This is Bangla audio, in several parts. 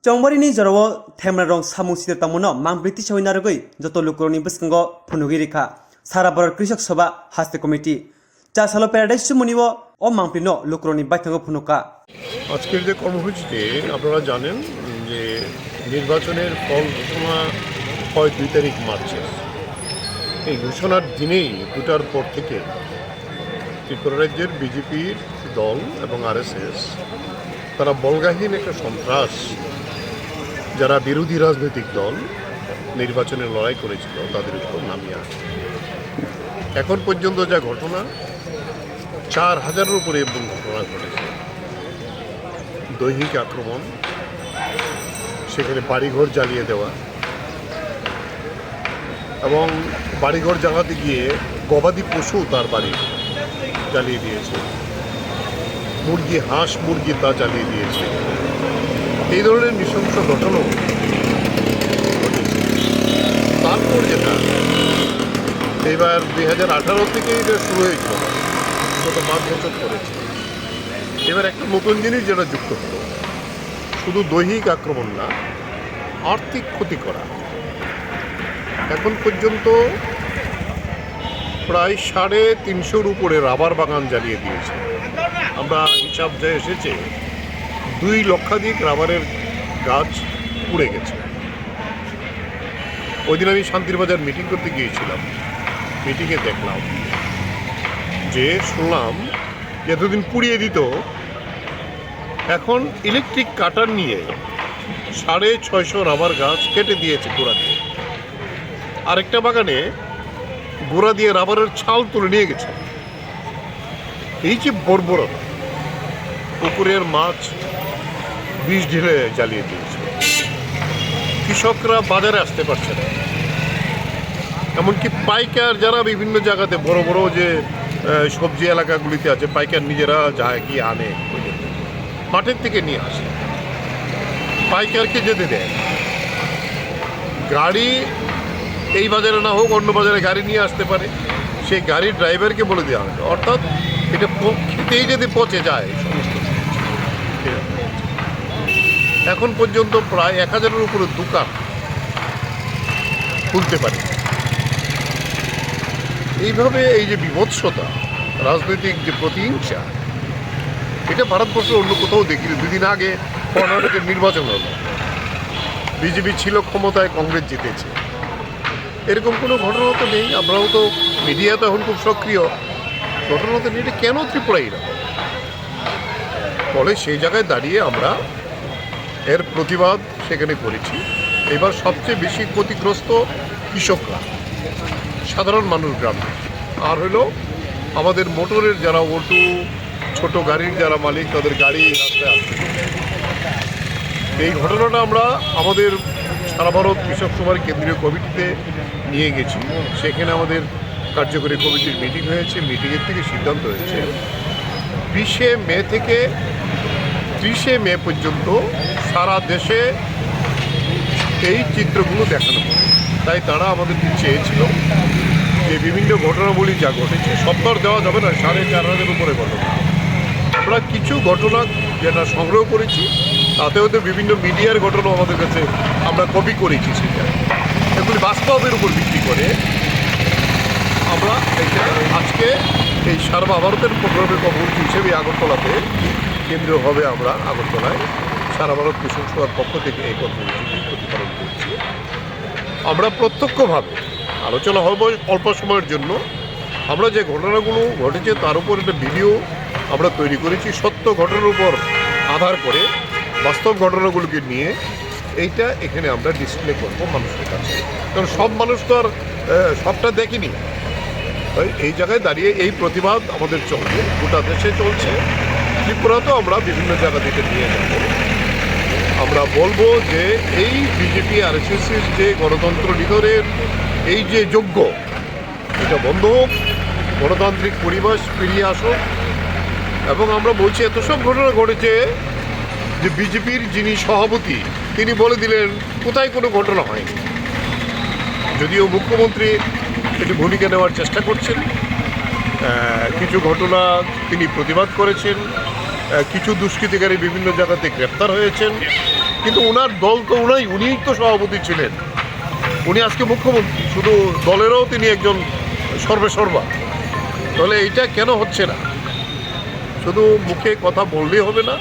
चौबारिनि जराव थेमरा रं सामु सिदर तामुनो मांब्रिति सवैनारगै जत लुकरनि बस्कंग फुनुगि रेखा सारा भारत कृषक सभा हास्ते कमिटी चासालो प्याराडाइज सुमुनिवो ओ मांब्रिनो लुकरनि बाइथांग फुनुका আজকের যে কর্মসূচিতে আপনারা জানেন যে নির্বাচনের ফল ঘোষণা হয় 2 তারিখ মার্চে। এই ঘোষণার দিনেই 2টার পর থেকে ত্রিপুরা রাজ্যের বিজেপির দল এবং আরএসএস তারা বলগাহীন একটা সন্ত্রাস যারা বিরোধী রাজনৈতিক দল নির্বাচনে লড়াই করেছিল তাদের উপর নামিয়ে আসে। এখন পর্যন্ত যা ঘটনা 4000-এর উপরে ঘটনা ঘটেছে। দৈহিক আক্রমণ, সেখানে বাড়িঘর জ্বালিয়ে দেওয়া এবং বাড়িঘর জ্বালাতে গিয়ে গবাদি পশু তার বাড়ি জ্বালিয়ে দিয়েছে, মুরগি হাঁস মুরগি তা জ্বালিয়ে দিয়েছে। এই ধরনের নৃশংস ঘটনা ঘটেছে। তারপর যেটা এবার 2018 থেকে এটা শুরু হয়েছিল, গত 5 বছর করেছে। এবার একটা নতুন জিনিস যেটা যুক্ত হলো, শুধু দৈহিক আক্রমণ না, আর্থিক ক্ষতি করা। এখন পর্যন্ত প্রায় 350-র উপরে রাবার বাগান জ্বালিয়ে দিয়েছে। আমরা হিসাব যে এসেছে 2 লক্ষাধিক রাবারের গাছ পুড়ে গেছে। ওই দিন আমি শান্তির বাজার মিটিং করতে গিয়েছিলাম। মিটিংয়ে দেখলাম যে শুনলাম এতদিন পুড়িয়ে দিত, এখন ইলেকট্রিক কাটার নিয়ে 650 রাবার গাছ কেটে দিয়েছে গোড়া দিয়ে। আরেকটা বাগানে গোড়া দিয়ে রাবারের ছাল তুলে নিয়ে গেছে। এই যে বর্বরতা, পুকুরের মাছ বিষ ঢেলে জ্বালিয়ে দিয়েছে। কৃষকরা বাজারে আসতে পারছে না, এমনকি পাইকার যারা বিভিন্ন জায়গাতে বড় বড় যে সবজি এলাকাগুলিতে আছে, পাইকার নিজেরা যায় গিয়ে আনে, মাঠের থেকে নিয়ে আসে, পাইকারকে যেতে দেয়। গাড়ি এই বাজারে না হোক অন্য বাজারে গাড়ি নিয়ে আসতে পারে, সেই গাড়ির ড্রাইভারকে বলে দেওয়া হবে। অর্থাৎ এটা খেতেই যদি পচে যায় সমস্ত। এখন পর্যন্ত প্রায় 1000-এর উপরে দোকান খুলতে পারে। এইভাবে এই যে বিভৎসতা, রাজনৈতিক যে প্রতিহিংসা, এটা ভারতবর্ষে অন্য কোথাও দেখিনি। 2 দিন আগে কর্ণাটকের নির্বাচন হলো, বিজেপি ছিল ক্ষমতায়, কংগ্রেস জিতেছে। এরকম কোনো ঘটনা তো নেই। আমরাও তো মিডিয়াতে এখন খুব সক্রিয়, ঘটনা তো নেই। এটা কেন ত্রিপুরাই না? ফলে সেই জায়গায় দাঁড়িয়ে আমরা এর প্রতিবাদ সেখানে করেছি। এবার সবচেয়ে বেশি ক্ষতিগ্রস্ত কৃষকরা, সাধারণ মানুষ গ্রামে, আর হলো আমাদের মোটরের যারা অটো, ছোট গাড়ির যারা মালিক, তাদের গাড়ি রাস্তায় আসছে। এই ঘটনাটা আমরা আমাদের সারা ভারত কৃষক সভার কেন্দ্রীয় কমিটিতে নিয়ে গেছি। সেখানে আমাদের কার্যকরী কমিটির মিটিং হয়েছে। মিটিংয়ের থেকে সিদ্ধান্ত হয়েছে 20শে মে থেকে 30শে মে পর্যন্ত সারা দেশে এই চিত্রগুলো দেখানো হবে। তাই তারা আমাদেরকে চেয়েছিল যে বিভিন্ন ঘটনাবলী যা ঘটেছে, সব তো আর দেওয়া যাবে না, 4500-এর উপরে ঘটনা। আমরা কিছু ঘটনা যেটা সংগ্রহ করেছি, তাতে হয়তো বিভিন্ন মিডিয়ার ঘটনা আমাদের কাছে আমরা কপি করেছি। সেটা এগুলি বাস্তবের উপর ভিত্তি করে আমরা এটা আজকে এই সারা ভারতের প্রোগ্রামের কর্মসূচি হিসেবে আগরতলাতে কেন্দ্রীয় হবে। আমরা আগরতলায় সারা ভারত কৃষক সভার পক্ষ থেকে এই কর্মসূচি প্রতিপালন করছি। আমরা প্রত্যক্ষভাবে আলোচনা হব অল্প সময়ের জন্য। আমরা যে ঘটনাগুলো ঘটেছে তার উপর একটা ভিডিও আমরা তৈরি করেছি, সত্য ঘটনার উপর আধার করে বাস্তব ঘটনাগুলোকে নিয়ে এইটা এখানে আমরা ডিসপ্লে করব মানুষের কাছে। কারণ সব মানুষ তো আর সবটা দেখেনি। এই জায়গায় দাঁড়িয়ে এই প্রতিবাদ আমাদের চলবে, গোটা দেশে চলছে। ত্রিপুরাতেও আমরা বিভিন্ন জায়গা থেকে নিয়ে যাব। আমরা বলবো যে এই বিজেপি আরএসএসের যে গণতন্ত্র নিধনের এই যে যজ্ঞ, এটা বন্ধ হোক, গণতান্ত্রিক পরিবেশ ফিরিয়ে আসুক। এবং আমরা বলছি এত সব ঘটনা ঘটেছে যে বিজেপির যিনি সভাপতি তিনি বলে দিলেন কোথায় কোনো ঘটনা হয়নি। যদিও মুখ্যমন্ত্রী এটি ভূমিকা নেওয়ার চেষ্টা করছেন, কিছু ঘটনা তিনি প্রতিবাদ করেছেন, কিছু দুষ্কৃতিকারী বিভিন্ন জায়গাতে গ্রেপ্তার হয়েছেন, কিন্তু ওনার দল তো উনিই তো সভাপতি ছিলেন, উনি আজকে মুখ্যমন্ত্রী, শুধু দলেরও তিনি একজন সর্বেসর্বা। তাহলে এইটা কেন হচ্ছে না? শুধু মুখে কথা বললেই হবে না,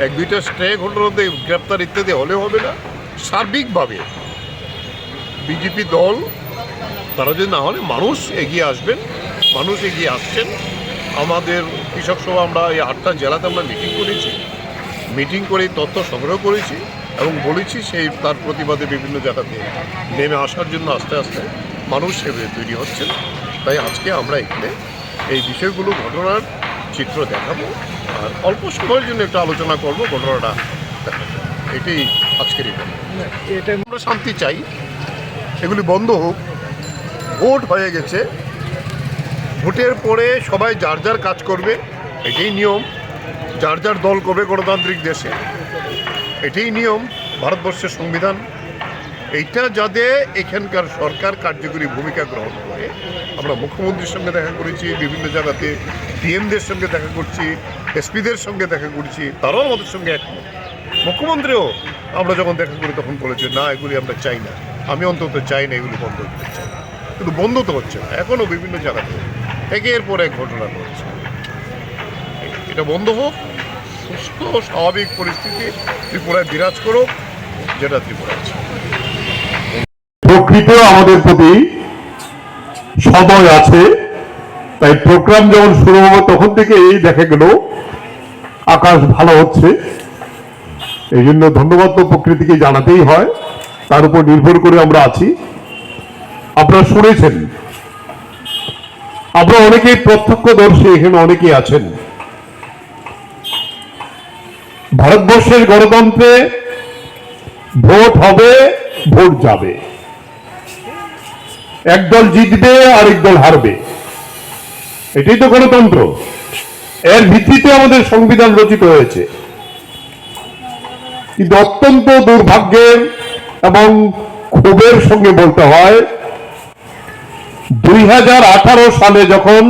এক দুইটা স্টেক হোল্ডারদের গ্রেপ্তার ইত্যাদি হলে হবে না। সার্বিকভাবে বিজেপি দল তারা যদি না হলে মানুষ এগিয়ে আসবেন, মানুষ এগিয়ে আসছেন। আমাদের কৃষক সভা আমরা এই 8টা জেলাতে আমরা মিটিং করে তথ্য সংগ্রহ করেছি এবং বলেছি সেই তার প্রতিবাদে বিভিন্ন জায়গাতে নেমে আসার জন্য আস্তে আস্তে মানুষ সেভাবে তৈরি হচ্ছেন। তাই আজকে আমরা এখানে এই বিষয়গুলো ঘটনার চিত্র দেখাবো আর অল্প সময়ের জন্য একটু আলোচনা করব, ঘটনাটা দেখাবো। এটাই আজকের এটা আমরা শান্তি চাই, এগুলি বন্ধ হোক। ভোট হয়ে গেছে, ভোটের পরে সবাই যার যার কাজ করবে, এটাই নিয়ম। যার যার দল করবে গণতান্ত্রিক দেশে, এটাই নিয়ম, ভারতবর্ষের সংবিধান। এইটা যাতে এখানকার সরকার কার্যকরী ভূমিকা গ্রহণ করে। আমরা মুখ্যমন্ত্রীর সঙ্গে দেখা করেছি, বিভিন্ন জায়গাতে পিএমদের সঙ্গে দেখা করছি, এসপিদের সঙ্গে দেখা করছি, তারাও আমাদের সঙ্গে একমত। মুখ্যমন্ত্রীও আমরা যখন দেখা করি তখন বলেছে না এগুলি আমরা চাই না, আমি অন্তত চাই না এগুলি বন্ধ করতে চাই। কিন্তু বন্ধ তো হচ্ছে না, এখনও বিভিন্ন জায়গাতে একের পর এক ঘটনা ঘটছে। এটা বন্ধ হোক, সুস্থ স্বাভাবিক পরিস্থিতি ত্রিপুরায় বিরাজ করুক, যেটা ত্রিপুরা আছে। প্রকৃত আমাদের প্রতি সদয় আছে, তাই প্রোগ্রাম যখন শুরু হবে তখন থেকে এই দেখা গেল আকাশ ভালো হচ্ছে। এই জন্য ধন্যবাদ তো প্রকৃতিকে জানাতেই হয়, তার উপর নির্ভর করে আমরা আছি। আপনারা শুনেছেন, আমরা অনেকেই প্রত্যক্ষদর্শী, এখানে অনেকেই আছেন। ভারতবর্ষের গণতন্ত্রে ভোট হবে, ভোট যাবে, একদল জিতবে আরেক দল হারবে, এটাই তো গণতন্ত্র। এর ভিত্তিতে আমাদের সংবিধান রচিত হয়েছে। কিন্তু অত্যন্ত দুর্ভাগ্যের এবং ক্ষোভের সঙ্গে বলতে হয়, 2018 সালে যখন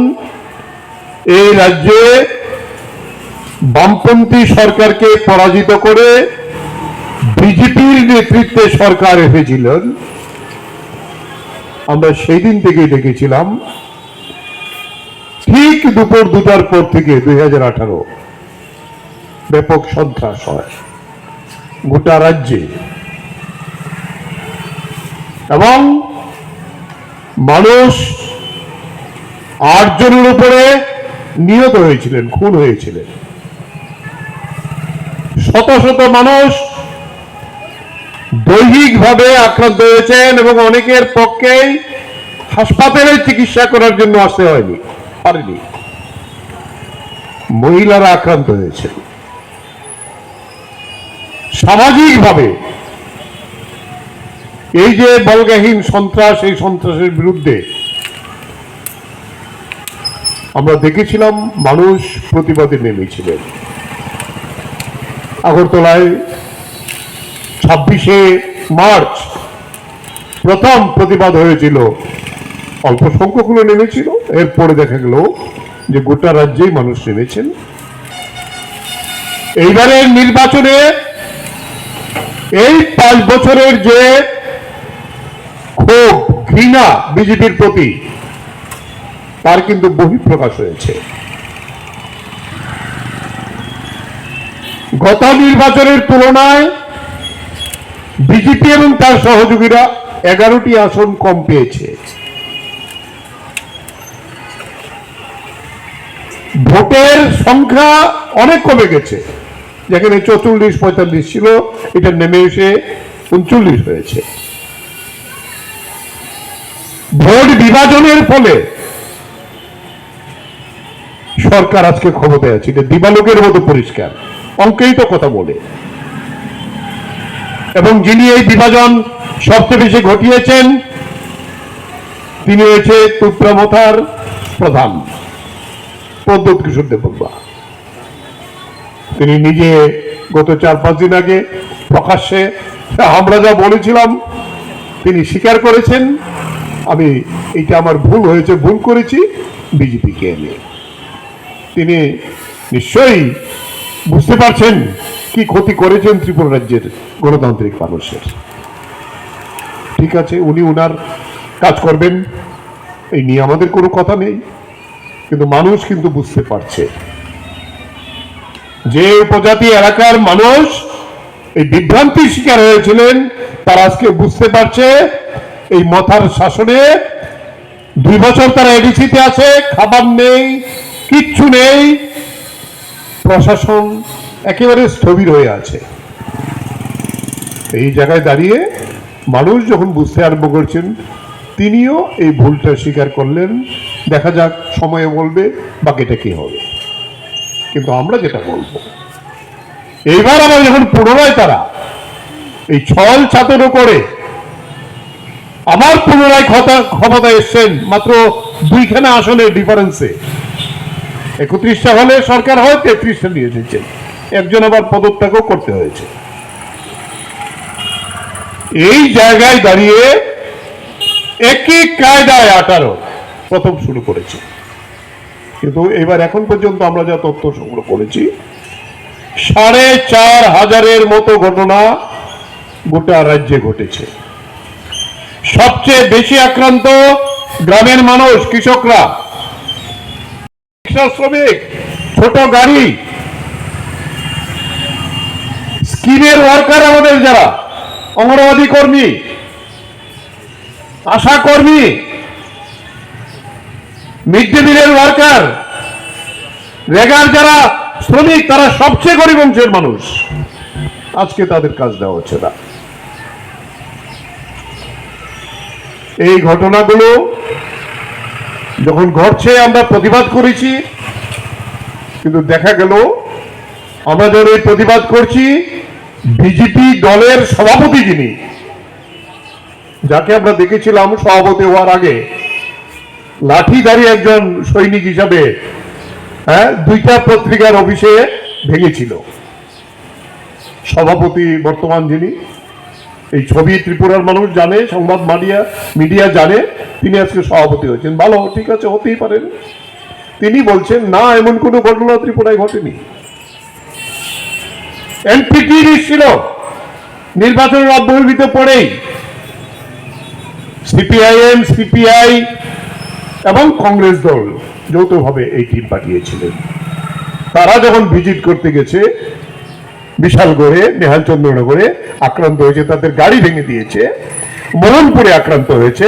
এই রাজ্যে বামপন্থী সরকারকে পরাজিত করে বিজেপির নেতৃত্বে সরকার এসেছিলেন, আমরা সেই দিন থেকেই দেখেছিলাম ঠিক দুপুর 2টার পর থেকে 2018 ব্যাপক সন্ত্রাস হয় গোটা রাজ্যে এবং মানুষ 8 জনের উপরে নিহত হয়েছিলেন, খুন হয়েছিলেন। শত শত মানুষ দৈহিকভাবে আক্রান্ত হয়েছেন এবং অনেকের পক্ষেই হাসপাতালে চিকিৎসা করার জন্য আসতে পারেনি। মহিলারা আক্রান্ত হয়েছে। সামাজিকভাবে এই যে বলগাহীন সন্ত্রাস, এই সন্ত্রাসের বিরুদ্ধে আমরা দেখেছিলাম মানুষ প্রতিবাদে নেমেছিলেন। আগরতলায় 26শে মার্চ প্রথম প্রতিবাদ হয়েছিল, অল্প সংখ্যক নেমেছিল। এরপরে দেখা গেল যে গোটা রাজ্যেই মানুষ নেমেছেন। এইবারের নির্বাচনে এই 5 বছরের যে ক্ষোভ, ঘৃণা বিজেপির প্রতি, তার কিন্তু বহিঃপ্রকাশ হয়েছে। গত নির্বাচনের তুলনায় বিজেপি এবং তার সহযোগীরা 11টি আসন কম পেয়েছে। ভোটের সংখ্যা অনেক কমে গেছে, যেখানে 44-45 ছিল, এটা নেমে এসে 39 হয়েছে। ভোট বিভাজনের ফলে সরকার আজকে ক্ষমতায় আছে, এটা দিবালোকের মতো পরিষ্কার, অঙ্কেই তো কথা বলে। এবং যিনি এই বিভাজন সবচেয়ে বেশি ঘটিয়েছেন তিনি হয়েছে তুত্রামথার প্রধান প্রদ্যোৎ কিশোর দেববর্মা। তিনি নিজে গত 4-5 দিন আগে প্রকাশ্যে আমরা যা বলেছিলাম তিনি স্বীকার করেছেন, আমি এটা আমার ভুল হয়েছে, ভুল করেছি বিজেপিকে এনে। তিনি নিশ্চয়ই বুঝতে পারছেন কি ক্ষতি করেছেন ত্রিপুরা রাজ্যের গণতান্ত্রিক মানুষের। ঠিক আছে, উনি উনার কাজ করবেন, এই নিয়ে আমাদের কোনো কথা নেই, কিন্তু মানুষ কিন্তু বুঝতে পারছে যে উপজাতি এলাকার মানুষ এই বিভ্রান্তির শিকার হয়েছিলেন, তারা আজকে বুঝতে পারছে এই মথার শাসনে 2 বছর তারা এডিসিতে আছে, খাবার নেই, কিচ্ছু নেই, প্রশাসন একেবারে স্থবির হয়ে আছে। এই জায়গায় দাঁড়িয়ে মানুষ যখন বুঝতে আরম্ভ করছেন, তিনিও এই ভুলটা স্বীকার করলেন। দেখা যাক, সময়ে বলবে বাকিটা কি হবে। কিন্তু আমরা যেটা বলবো, এইবার আবার যখন পুনরায় তারা এই ছল চাতুরো করে আবার পুনরায় ক্ষমতায় এসছেন, মাত্র 2খানা আসনের ডিফারেন্সে, 31টা হলে সরকার হয়, 33টা নিয়ে এসেছেন, একজন আবার পদত্যাগও করতে হয়েছে। এই জায়গায় দাঁড়িয়ে একই কায়দায় 18 প্রথম শুরু করেছে, কিন্তু এবার এখন পর্যন্ত আমরা যা তথ্য সংগ্রহ করেছি, 4500-এর মতো ঘটনা গোটা রাজ্যে ঘটেছে। সবচেয়ে বেশি আক্রান্ত গ্রামের মানুষ, কৃষকরা, রিক্সা শ্রমিক, ছোট গাড়ি, স্কিমের ওয়ার্কার, আমাদের যারা অঙ্গনওয়াড়ি কর্মী, আশা কর্মী, মিড ডে মিলের ওয়ার্কার, রেগার যারা শ্রমিক, তারা সবচেয়ে গরিব অংশের মানুষ। আজকে তাদের কাজ দেওয়া হচ্ছে না। এই ঘটনাগুলো যখন ঘটছে আমরা প্রতিবাদ করেছি, কিন্তু দেখা গেল আমরা যখন এই প্রতিবাদ করছি, বিজেপি দলের সভাপতি, যিনি, যাকে আমরা দেখেছিলাম সভাপতি হওয়ার আগে লাঠিধারী একজন সৈনিক হিসাবে, 2টা পত্রিকার অফিসে ভেঙেছিল, সভাপতি বর্তমান যিনি, এই ছবি ত্রিপুরার মানুষ জানে, সংবাদ মিডিয়া জানে, তিনি আজকে সভাপতি হয়েছেন। ভালো, ঠিক আছে, হতেই পারেন। তিনি বলছেন না, এমন কোনো ঘটনা ত্রিপুরায় ঘটেনি। এনপিটি ছিল নির্বাচনের অব্যবহিত পরেই সিপিআইএম, সিপিআই এবং কংগ্রেস দল যৌথভাবে এই টিম পাঠিয়েছিলেন। তারা যখন ভিজিট করতে গেছে বিশালগড়ে, নেহালচন্দ্রনগরে আক্রান্ত হয়েছে, তাদের গাড়ি ভেঙে দিয়েছে, মোহনপুরে আক্রান্ত হয়েছে,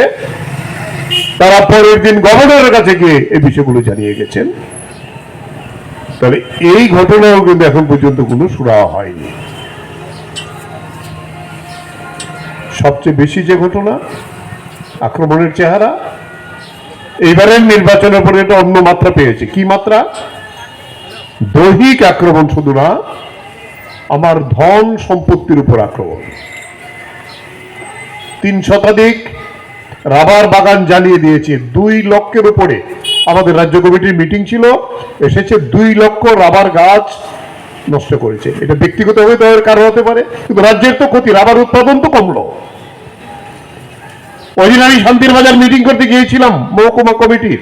তারা পরের দিন গভর্নরের কাছে গিয়ে এই বিষয়গুলো জানিয়ে গেছেন। তাহলে এই ঘটনাও কিন্তু এখন পর্যন্ত কোনো সুরাহা হয়নি। সবচেয়ে বেশি যে ঘটনা আক্রমণের চেহারা, এইবারের নির্বাচনের পরে এটা অন্য মাত্রা পেয়েছে। কি মাত্রা? দৈহিক আক্রমণ শুধু না, আমার ধন সম্পত্তির উপর আক্রমণ। 3 শতাধিক রাবার বাগান জ্বালিয়ে দিয়েছে। 2 লক্ষের উপরে, আমাদের রাজ্য কমিটির মিটিং ছিল, এসেছে 2 লক্ষ রাবার গাছ নষ্ট করেছে। এটা ব্যক্তিগতভাবে তাদের কারো হতে পারে, কিন্তু রাজ্যের তো ক্ষতি, রাবার উৎপাদন তো কমলো। ওই দিন আমি শান্তির বাজার মিটিং করতে গিয়েছিলাম মহকুমা কমিটির,